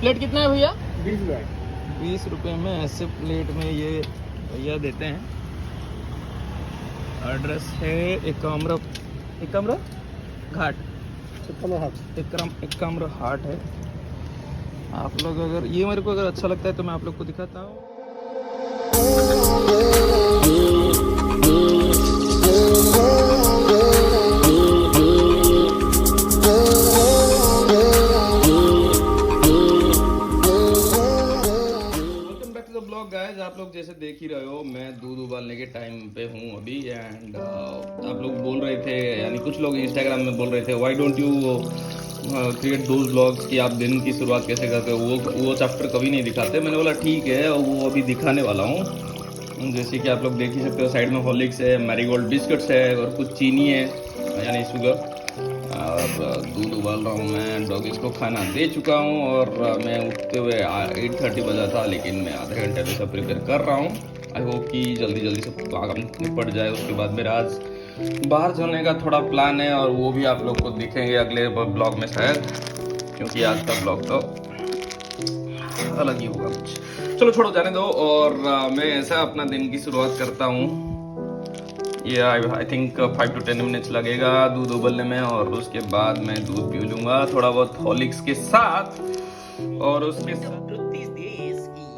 Plate कितना है भैया? 20 रुपये में ऐसे प्लेट में ये भैया देते हैं। एड्रेस है एकाम्र घाट, एकाम्र हाट है। आप लोग अगर ये मेरे को अगर अच्छा लगता है तो मैं आप लोग को दिखाता हूँ। गाइस आप लोग जैसे देख ही रहे हो, मैं दूध उबालने के टाइम पे हूँ अभी। एंड आप लोग बोल रहे थे, यानी कुछ लोग इंस्टाग्राम में बोल रहे थे, why don't you create those blogs कि आप दिन की शुरुआत कैसे करते हो, वो चैप्टर कभी नहीं दिखाते। मैंने बोला ठीक है, वो अभी दिखाने वाला हूँ। जैसे कि आप लोग देख ही सकते हो, साइड में हॉर्लिक्स है, मैरीगोल्ड बिस्किट्स है और कुछ चीनी है यानी शुगर। और दूध उबाल रहा हूँ मैं। डॉगीज को खाना दे चुका हूँ और मैं उठते हुए 8:30 बजा था, लेकिन मैं आधे घंटे से सब प्रिपेयर कर रहा हूँ। आई होप कि जल्दी जल्दी सब काम निपट जाए। उसके बाद मेरा आज बाहर जाने का थोड़ा प्लान है और वो भी आप लोग को दिखेंगे अगले ब्लॉग में शायद, क्योंकि आज का ब्लॉग तो अलग ही होगा कुछ। चलो छोड़ो, जाने दो। और मैं ऐसा अपना दिन की शुरुआत करता हूँ। ये आई थिंक 5 to 10 मिनट्स लगेगा दूध उबलने में, और उसके बाद मैं दूध पी लूँगा थोड़ा बहुत हॉर्लिक्स के साथ। और उसके साथ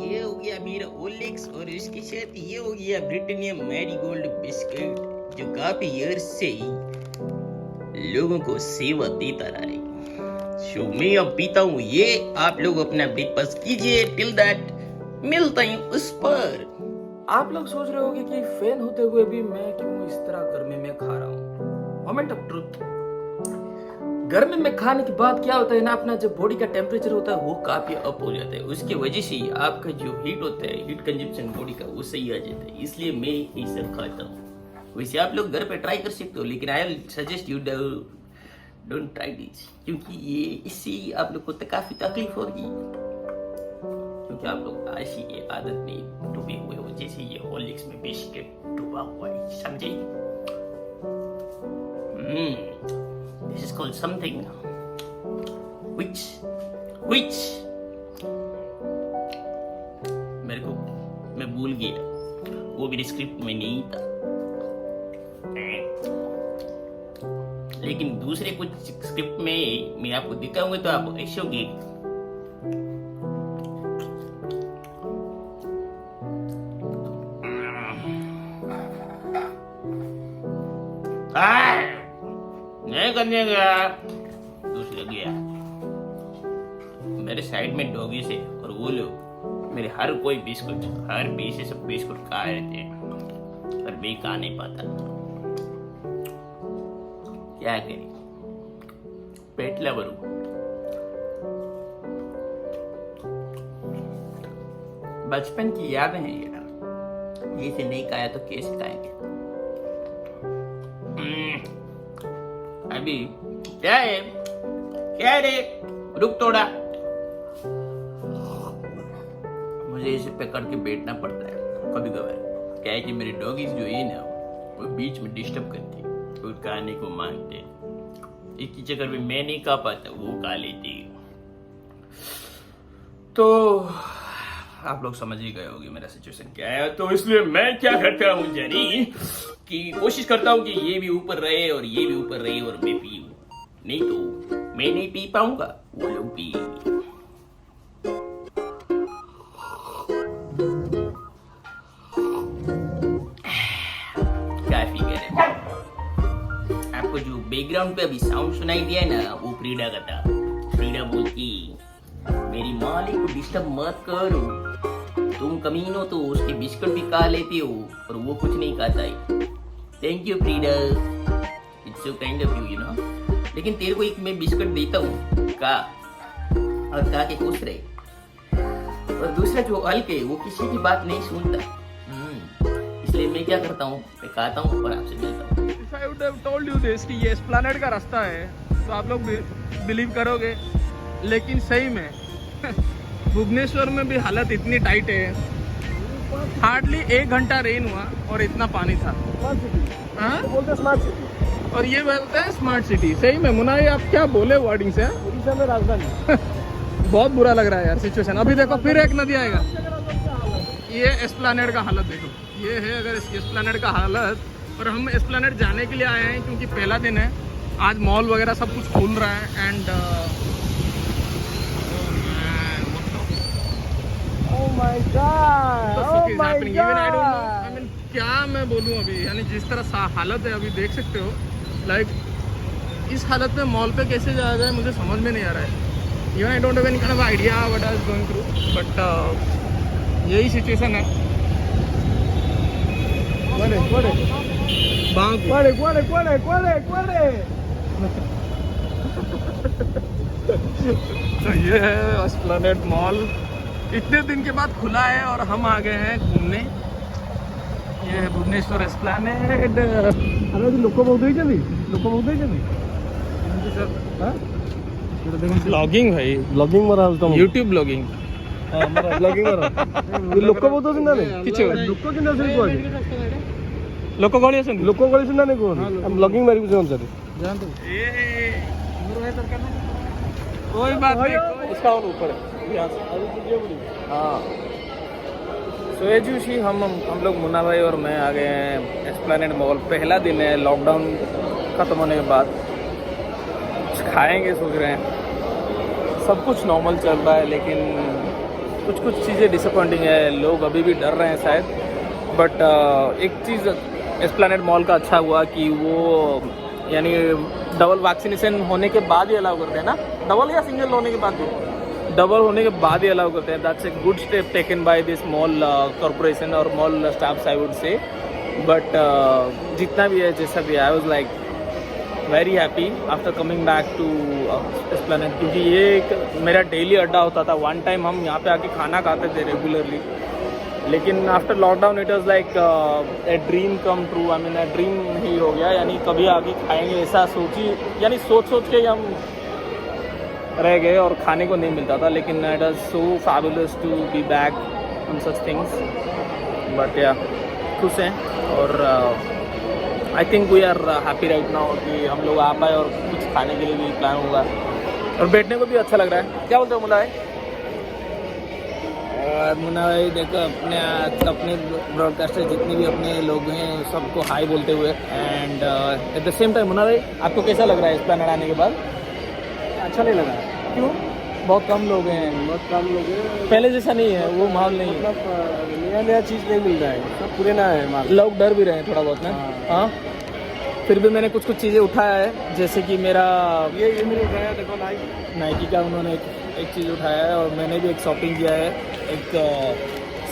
ये हो गया मेरा हॉर्लिक्स, और इसके साथ ये हो गया ब्रिटानिया मैरीगोल्ड बिस्किट, जो काफी ईयर से लोगों को सेवा देता रहा है। सो मैं अब पीता हूँ ये। आप लोग अपना ब्रेकफास्ट कीजिए। टिल दैट मिलता हूँ उस पर। आप लोग सोच रहे होंगे कि फैन होते हुए भी मैं क्यों इस तरह गर्मी में खा रहा हूँ। मोमेंट ऑफ ट्रुथ, गर्मी में खाने के बाद क्या होता है ना, अपना जो बॉडी का टेम्परेचर होता है वो काफी अप हो जाता है। उसकी वजह से आपका जो हीट होता है, हीट कंजप्शन बॉडी का, वो सही आ जाता है। इसलिए मैं ये सब खाता हूँ। वैसे आप लोग घर पे ट्राई कर सकते हो, लेकिन I will suggest you don't try this, क्योंकि ये इससे आप लोग को काफी तकलीफ होगी, क्योंकि आप लोग ऐसी ये आदत में डूबे हुए हो जैसे ये हॉर्लिक्स में बिस्किट डूबा हुआ है, समझे? This is called something which मेरे को मैं भूल गया, वो मेरे स्क्रिप्ट में नहीं था। लेकिन दूसरे कुछ स्क्रिप्ट में मैं आपको दिखाऊंगा तो आप ऐसे होंगे। नहीं करने गया, दूसरा गया। मेरे साइड में डॉगीज है और वो लोग मेरे हर कोई बिस्कुट, हर पीस से सब बिस्कुट खा रहे थे, पर मैं खा नहीं पाता। क्या करें, पेट लवर हूं। बचपन की यादें हैं यार, इसे नहीं खाया तो कैसे खाएंगे। अभी क्या है, क्या रे, रुक थोड़ा, मुझे इसे पकड़ के बैठना पड़ता है कभी कभार। क्या है कि मेरे डॉगीज जो है ना, वो बीच में डिस्टर्ब करते हैं और खाने को मांगते हैं। एक चक्कर में मैं नहीं खा पाता, वो खा लेते हैं। तो आप लोग समझ ही गए होंगे मेरा सिचुएशन क्या है। तो इसलिए मैं क्या करता हूँ जानी, कि कोशिश करता हूँ कि ये भी ऊपर रहे और ये भी ऊपर रहे और मैं पीऊं। नहीं तो मैं नहीं पी पाऊंगा, वो लोग पिएंगे। काफी गरम। आपको जो बैकग्राउंड पे अभी साउंड सुनाई दिया है ना, वो फ्रीडा का था। फ्रीडा बोलती, मेरी मालिक को डिस्टर्ब मत करो, तुम कमीन हो तो उसके बिस्कुट भी खा लेती हो और वो कुछ नहीं खाता है। Thank you Frida, it's so kind of you, you know. लेकिन तेरे को एक मैं बिस्कुट देता हूँ, खा और खा के खुश रहे। और दूसरा जो हल्क है, वो किसी की बात नहीं सुनता, इसलिए मैं क्या करता हूँ, मैं खाता हूँ और आपसे मिलता हूँ। If I would have told you this कि ये एस्प्लैनेड का रास्ता है तो आप लोग बिलीव करोगे, लेकिन सही में भुवनेश्वर में भी हालत इतनी टाइट है। हार्डली 1 घंटा रेन हुआ और इतना पानी था। बोलते स्मार्ट सिटी, और ये बोलते हैं स्मार्ट सिटी। सही में मुन्ना, ये आप क्या बोले वर्डिंग से? उड़ीसा में राजधानी। बहुत बुरा लग रहा है यार सिचुएशन। अभी देखो फिर एक नदी आएगा। ये एस्प्लैनेड का हालत देखो, ये है अगर एस्प्लैनेड का हालत। और हम एस्प्लैनेड जाने के लिए आए हैं क्योंकि पहला दिन है आज, मॉल वगैरह सब कुछ खुल रहा है। And Oh my God! Oh my God! क्या मैं बोलूँ अभी, यानी जिस तरह हालत है अभी देख सकते हो, लाइक इस हालत में मॉल पे कैसे जाया जाए मुझे समझ में नहीं आ रहा है। Even I don't have any kind of idea what I was going through, but यही सिचुएशन है। तो ये है एस्प्लैनेड मॉल, इतने दिन के बाद खुला है और हम आ गए हैं घूमने। ये है भुवनेश्वर एस्प्लैनेड। अरे लोक बहुत ହେଇଛନ୍ତି लोक बहुत ହେଇଛନ୍ତି हां ब्लॉगिंग भाई, ब्लॉगिंग मरा तम यूट्यूब ब्लॉगिंग। हां मरा ब्लॉगिंग मरा लोक बहुत ଅଛନ୍ତି ନା କିଛି ଲୋକ କେମିତି ଅଛନ୍ତି କୁଆଡେ ଲୋକ ଗଳି ଅଛନ୍ତି। ଲୋକ ଗଳିଛନ୍ତି ନା ନାଇଁ କୁହନ୍ତୁ ଆମେ ବ୍ଲଗିଂ ମାରିବୁ ସେ ଅନୁସାରେ जानते कोई बात नहीं, इसका और ऊपर है यहाँ से। हाँ सो एजुशी हम लोग मुन्ना भाई और मैं आ गए हैं एस्प्लैनेड मॉल। पहला दिन है लॉकडाउन ख़त्म होने के बाद, कुछ खाएंगे सोच रहे हैं। सब कुछ नॉर्मल चल रहा है लेकिन कुछ चीज़ें डिसअपॉइंटिंग है, लोग अभी भी डर रहे हैं शायद। बट एक चीज़ एस्प्लैनेड मॉल का अच्छा हुआ कि वो यानी डबल वैक्सीनेशन होने के बाद ही अलाउ करते हैं ना, डबल या सिंगल होने के बाद भी, डबल होने के बाद ही अलाउ करते हैं। That's a good step taken by this mall corporation और mall staffs I would say. But जितना भी है जैसा भी I was like very happy after coming back to Esplanade, क्योंकि ये एक मेरा डेली अड्डा होता था। वन टाइम हम यहाँ पे आके खाना खाते थे रेगुलरली, लेकिन after lockdown it was like a dream come true. I mean a dream ही हो गया, यानी कभी आगे खाएंगे ऐसा यानी सोच के ही हम रह गए और खाने को नहीं मिलता था। लेकिन it was so fabulous to be back on such things. But या खुश हैं और I think we are happy right now कि हम लोग आ पाए और कुछ खाने के लिए भी प्लान होगा और बैठने को भी अच्छा लग रहा है। क्या बोलते हो मुन्ना भाई? मुन्ना भाई देखो अपने ब्रॉडकास्टर जितने भी अपने लोग हैं सबको हाई बोलते हुए। And eight the same time Munna भाई आपको कैसा लग रहा है एस्प्लैनेड आने के बाद? अच्छा नहीं लगा क्यों? बहुत कम लोग हैं, बहुत कम लोग हैं, पहले जैसा नहीं है, वो माहौल नहीं है, मतलब नया चीज़ नहीं मिल रहा है, सब पुराना है माल। लोग डर भी रहे हैं थोड़ा बहुत ना। हाँ फिर भी मैंने कुछ चीज़ें उठाया है, जैसे कि मेरा ये मैंने उठाया, देखो नाइकी का उन्होंने एक चीज़ उठाया है और मैंने भी एक शॉपिंग किया है। एक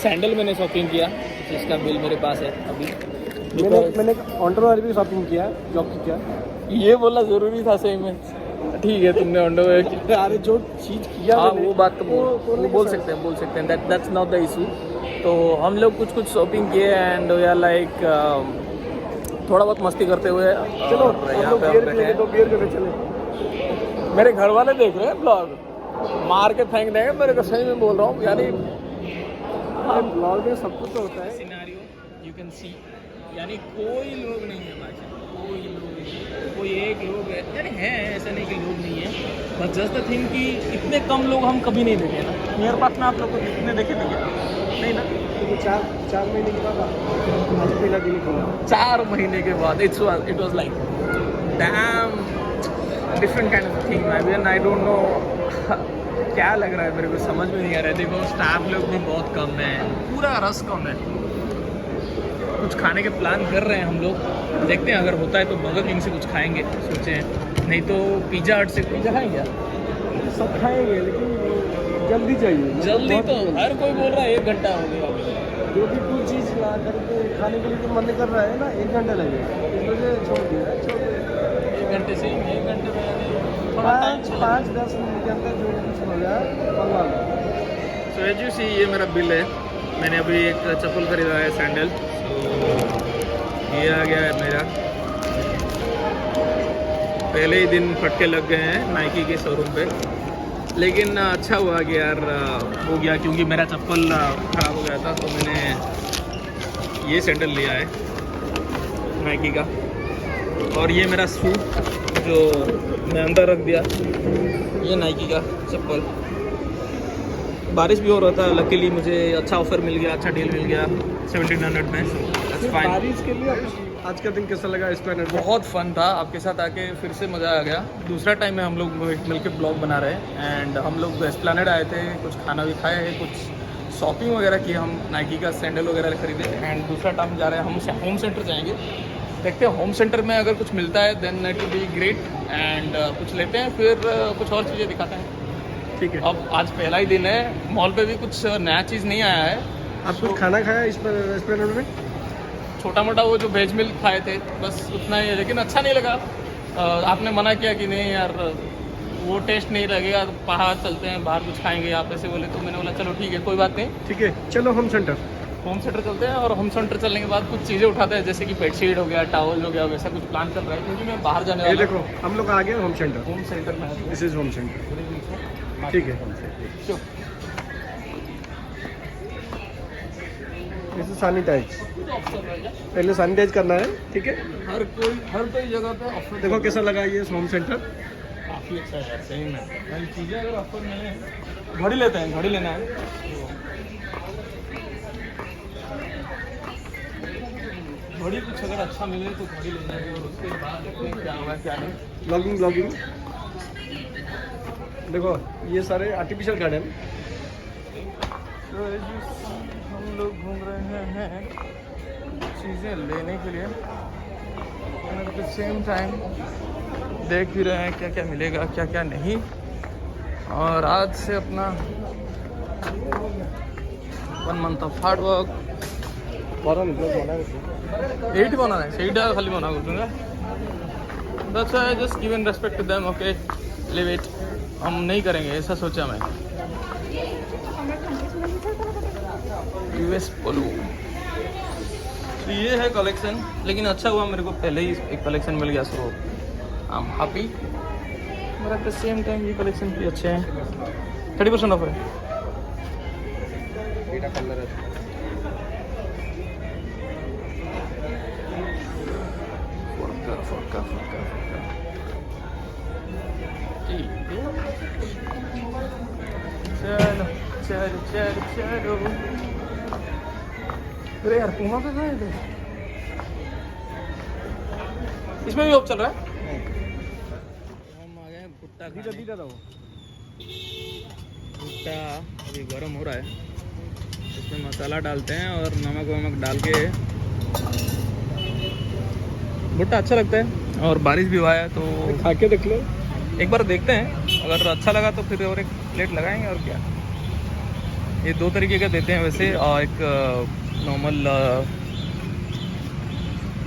सैंडल मैंने शॉपिंग किया जिसका बिल मेरे पास है अभी। मैंने अंडरवेयर भी शॉपिंग किया, जॉब किया। ये बोलना ज़रूरी था सही में। ठीक है तुमने अंडरवेयर अरे जो चीज़ किया हाँ वो बात तो बोल सकते हैं दैट्स नॉट द इशू। तो हम लोग कुछ शॉपिंग किए एंड वी आर लाइक थोड़ा बहुत मस्ती करते हुए चलो यहाँ पे हम बैठे हैं। तो बियर करने चले। मेरे घर वाले देख रहे हैं ब्लॉग, मार के फेंक देंगे मेरे को, सही में बोल रहा हूँ। यानी ब्लॉग में सब कुछ तो होता है। सिनेरियो यू कैन सी, यानी कोई लोग नहीं है भाई, कोई एक लोग है, यानी है ऐसा नहीं कि लोग नहीं है, बस जस्ट द थिंग कि इतने कम लोग हम कभी नहीं देखे ना नियर पास में। आप लोग को कितने देखे थे नहीं ना? तो 4 महीने के बाद आज पहला दिन खुला। 4 महीने के बाद it was like damn different kind of thing. I don't know क्या लग रहा है, मेरे को समझ में नहीं आ रहा है। देखो स्टाफ लोग भी बहुत कम है, पूरा रस कम है। कुछ खाने के प्लान कर रहे हैं हम लोग, देखते हैं अगर होता है तो बर्गर किंग से कुछ खाएंगे सोचे हैं, नहीं तो पिज़्ज़ा हट से पिज़्ज़ा खाएंगे। सब खाएंगे लेकिन जल्दी चाहिए, जल्दी तो हर कोई बोल रहा है 1 घंटा हो गया। जो भी कोई चीज़ ला करके खाने के लिए जो मन कर रहा है ना 1 घंटा लगेगा, इस वजह से छोड़ दिया। 1 घंटे से 1 घंटे में थोड़ा 5-10 मिनट के अंदर जो कुछ हो गया मंगवा लो। सो एज यू सी ये मेरा बिल है। मैंने अभी एक चप्पल खरीदा है सैंडल, तो ये आ गया है मेरा। पहले ही दिन फटके लग गए हैं नाइकी के शोरूम पे, लेकिन अच्छा हुआ कि यार हो गया, क्योंकि मेरा चप्पल ख़राब हो गया था। तो मैंने ये सैंडल लिया है नाइकी का, और ये मेरा सूट जो मैं अंदर रख दिया, ये नाइकी का चप्पल। बारिश भी हो रहा था, लकीली मुझे अच्छा ऑफर मिल गया, अच्छा डील मिल गया 1700 में। That's fine। बारिश के लिए आज का दिन कैसा लगा एस्प्लैनेड में? बहुत फन था, आपके साथ आके फिर से मज़ा आ गया। दूसरा टाइम में हम लोग मिलके ब्लॉग बना रहे हैं एंड हम लोग एस्प्लैनेड आए थे, कुछ खाना भी खाए हैं, कुछ शॉपिंग वगैरह की, हम नाइकी का सैंडल वगैरह खरीदे एंड दूसरा टाइम जा रहे हैं हम होम सेंटर जाएंगे। देखते हैं होम सेंटर में अगर कुछ मिलता है then it will be great and कुछ लेते हैं, फिर कुछ और चीज़ें दिखाते हैं। ठीक है। अब आज पहला ही दिन है, मॉल पे भी कुछ नया चीज़ नहीं आया है। आप कुछ खाना खाया इस पर एस्प्लैनेड में? छोटा मोटा वो जो वेज मिल्क खाए थे बस उतना ही है, लेकिन अच्छा नहीं लगा। आपने मना किया कि नहीं यार वो टेस्ट नहीं लगेगा, तो बाहर चलते हैं, बाहर कुछ खाएंगे, आप ऐसे बोले तो मैंने बोला चलो ठीक है कोई बात नहीं। ठीक है, चलो होम सेंटर चलते हैं और होम सेंटर चलने के बाद कुछ चीज़ें उठाते हैं, जैसे कि बेडशीट हो गया, टॉवल हो गया, वैसा कुछ प्लान कर रहा है क्योंकि मैं बाहर जाने ये वाला देखो हम लोग आ गए होम सेंटर। होम सेंटर में। This is home centre. ठीक है, इसे सैनिटाइज, पहले सैनिटाइज करना है। ठीक है, हर कोई जगह पे ऑफर। देखो कैसा लगा ये होम सेंटर। काफ़ी अच्छा है सही में, यानी चीज़ें अगर ऑफर मिले, घड़ी लेते हैं, घड़ी लेना है। घड़ी कुछ अगर अच्छा मिले तो घड़ी ले जाएंगे और उसके बाद देखते हैं क्या होगा क्या नहीं। ब्लॉगिंग देखो ये सारे आर्टिफिशियल गार्डन। तो हम लोग घूम रहे हैं चीज़ें लेने के लिए, एट द सेम टाइम देख भी रहे हैं क्या क्या मिलेगा क्या क्या नहीं। और आज से अपना 1 month ऑफ हार्ड वर्क। एट बना है, ସେଇଟା खाली बना କରୁଛୁंगा। That's why just given respect to them. Okay leave it, हम नहीं करेंगे ऐसा सोचा मैं। यूएस पोलो, तो ये है कलेक्शन, लेकिन अच्छा हुआ मेरे को पहले ही एक कलेक्शन मिल गया, so I am happy. But at the same time ये कलेक्शन भी अच्छे हैं। 30% ऑफर है। चलो चलो चलो चलो। अरे यार पूमा पे कहाँ है थे? इसमें भी ऑफ चल रहा है। हम आ गए भुट्टा खाने। भुट्टा अभी गर्म हो रहा है, इसमें मसाला डालते हैं और नमक डाल के भुट्टा अच्छा लगता है। और बारिश भी हुआ है तो खा के देख लो, एक बार देखते हैं, अगर अच्छा लगा तो फिर और एक प्लेट लगाएंगे और क्या। ये 2 तरीके का देते हैं वैसे, और एक नॉर्मल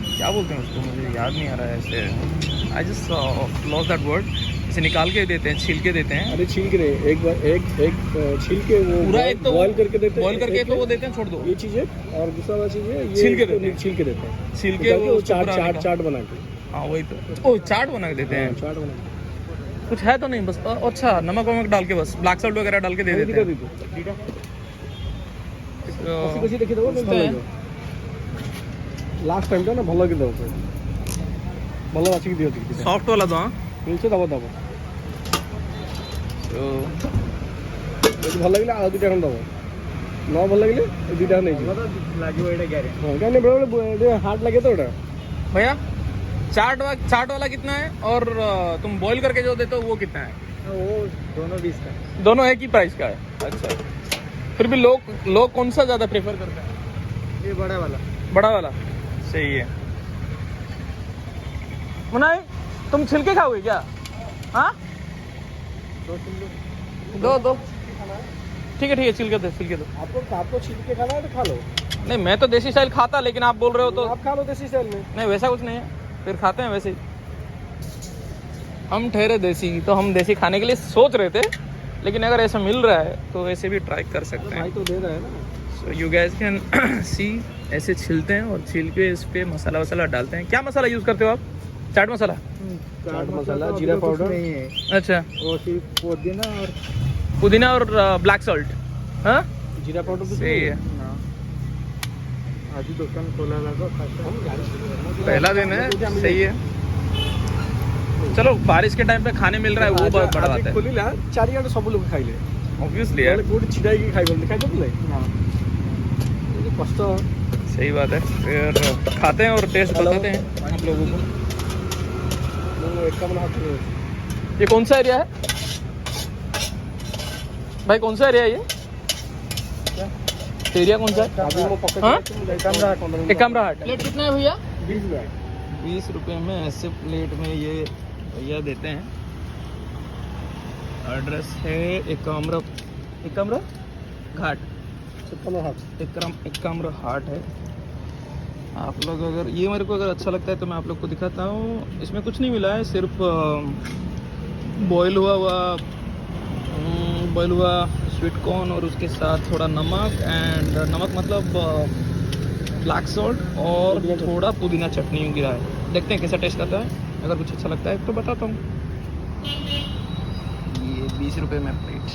क्या बोलते हैं उसको, मुझे याद नहीं आ रहा है ऐसे, I just lost that word. इसे निकाल के देते हैं, छील के देते हैं। अरे छील के नहीं, एक छील के वो पूरा एक तो बॉईल करके देते हैं, बॉईल करके तो वो देते हैं, छोड़ दो ये चीज़ है। और दूसरा वाला चीज़ है ये छील के देते हैं। छील के देते हैं, छील के वो चाट बना के। हाँ वही तो, ओ चाट बना के देते हैं। चाट बना के कुछ है तो नहीं, बस अच्छा नमक डाल के, बस ब्लैक सॉल्ट वगैरह डाल के दे देते हैं। कसी देखी दो लास्ट टाइम टा ना भल कि दो भल बाछिक दियो ठीक सॉफ्ट वाला तो। हाँ मिलছে दबो दबो तो যদি ভাল লাগিলে আর দুইটা এখন দবো, ন ভাল লাগিলে এই দুইটা নেই লাগিব। এটা গ্যারেন্টি হ্যাঁ, কারণ বড় বড় হার্ড লাগে তো ওটা। भैया चाट वाला कितना है और तुम बॉईल करके जो देते हो वो कितना है? वो दोनों 20 का, दोनों एक ही प्राइस का है। अच्छा, फिर भी लोग कौन सा ज़्यादा प्रेफर करते हैं? ये बड़ा वाला सही है। मुनाई तुम छिलके खाओगे क्या? हाँ दो ठीक है छिलके दो। आपको छिलके खाना है तो खा लो। नहीं मैं तो देसी स्टाइल खाता, लेकिन आप बोल रहे हो तो आप खा लो देसी स्टाइल में। नहीं वैसा कुछ नहीं है, फिर खाते हैं वैसे ही। हम ठहरे देसी, तो हम देसी खाने के लिए सोच रहे थे, लेकिन अगर ऐसा मिल रहा है तो ऐसे भी ट्राई कर सकते हैं। भाई तो दे रहा है ना। So you gas can see, ऐसे छिलते हैं और छिल के इस पे मसाला डालते हैं। क्या मसाला यूज़ करते हो आप? चाट मसाला, जीरा पाउडर नहीं है। अच्छा, और सिर्फ पुदीना और ब्लैक सॉल्ट। हाँ जीरा पाउडर सही है। आज दुकान खोला लगा, पहला दिन है, सही है। चलो बारिश के टाइम पे खाने मिल रहा है वो बहुत बड़ा बात है। खोलिला चारियाडे सब लोग खाइले, ऑब्वियसली यार, कोट छिड़ाई की खाई बोल दिखाई तो ले हाँ कष्ट सही बात है। फिर खाते हैं और टेस्ट बताते हैं आप लोगों को। एक का मन हाथ में ये कौन सा एरिया है भाई, कौन सा एरिया है ये? एरिया कौन सा है? अभी वो पकड़ हाँ? एकामरा हाट प्लेट कितना है भैया? 20 रुपए 20 रुपए में ऐसे प्लेट में ये भैया देते हैं। एड्रेस है एकाम्र घाट, एकाम्र हाट है। आप लोग अगर ये मेरे को अगर अच्छा लगता है तो मैं आप लोग को दिखाता हूँ। इसमें कुछ नहीं मिला है, सिर्फ बॉयल हुआ स्वीट कॉर्न और उसके साथ थोड़ा नमक, एंड नमक मतलब ब्लैक सॉल्ट और थोड़ा पुदीना चटनी गिरा है। देखते हैं कैसा टेस्ट आता है, अगर कुछ अच्छा लगता है तो बताता हूँ। ये 20 रुपए में प्लेट।